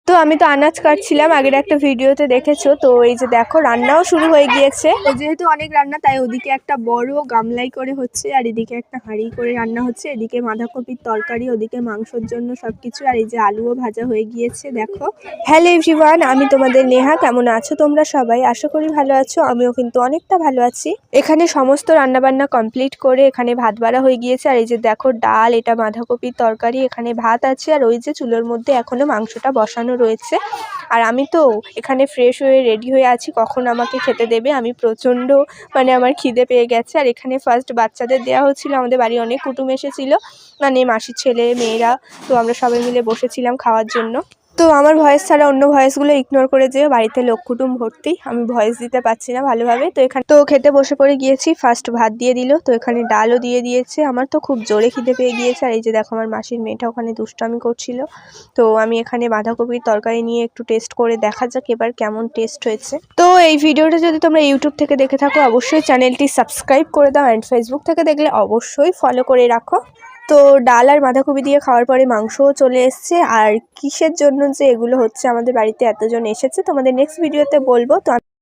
তো আমি তো আনাজ কাটছিলাম, আগের একটা ভিডিওতে দেখেছো। তো এই যে দেখো রান্নাও শুরু হয়ে গিয়েছে। তো যেহেতু অনেক রান্না, তাই ওদিকে একটা বড় গামলাই করে হচ্ছে, আর এদিকে একটা হাঁড়ি করে রান্না হচ্ছে। এদিকে বাঁধাকপির তরকারি, ওদিকে মাংসের জন্য সবকিছু, আর এই যে আলুও ভাজা হয়ে গিয়েছে দেখো। হ্যালো এভরিওয়ান, আমি তোমাদের নেহা। কেমন আছো তোমরা সবাই? আশা করি ভালো আছো। আমিও কিন্তু অনেকটা ভালো আছি। এখানে সমস্ত রান্নাবান্না কমপ্লিট করে এখানে ভাত বাড়া হয়ে গিয়েছে। আর এই যে দেখো ডাল, এটা বাঁধাকপির তরকারি, এখানে ভাত আছে, আর ওই যে চুলোর মধ্যে এখনো মাংসটা বসানো রয়েছে। আর আমি তো এখানে ফ্রেশ হয়ে রেডি হয়ে আছি, কখন আমাকে খেতে দেবে। আমি প্রচণ্ড আমার খিদে পেয়ে গেছে। আর এখানে ফার্স্ট বাচ্চাদের দেওয়া হচ্ছিল। আমাদের বাড়ি অনেক কুটুম এসেছিল, মাসির ছেলে মেয়েরা। তো আমরা সবাই মিলে বসেছিলাম খাওয়ার জন্য। তো আমার ভয়েস ছাড়া অন্য ভয়েসগুলো ইগনোর করে যেও, বাড়িতে লোক কুটুম ভর্তি, আমি ভয়েস দিতে পারছি না ভালোভাবে। তো এখানে তো খেতে বসে পড়ে গিয়েছি। ফার্স্ট ভাত দিয়ে দিল, তো এখানে ডালও দিয়ে দিয়েছে। আমার তো খুব জোরে খিদে পেয়ে গিয়েছে। আর এই যে দেখো আমার মাসির মেয়েটা ওখানে দুষ্টামি করছিল। তো আমি এখানে বাঁধাকপির তরকারি নিয়ে একটু টেস্ট করে দেখা যাক এবার কেমন টেস্ট হয়েছে। তো এই ভিডিওটা যদি তোমরা ইউটিউব থেকে দেখে থাকো, অবশ্যই চ্যানেলটি সাবস্ক্রাইব করে দাও, অ্যান্ড ফেসবুক থেকে দেখলে অবশ্যই ফলো করে রাখো। তো ডাল আর বাঁধাকপি দিয়ে খাওয়ার পরে মাংসও চলে এসছে। আর কিসের জন্য যে এগুলো হচ্ছে, আমাদের বাড়িতে এতজন এসেছে, তোমাদের নেক্সট ভিডিওতে বলবো। তো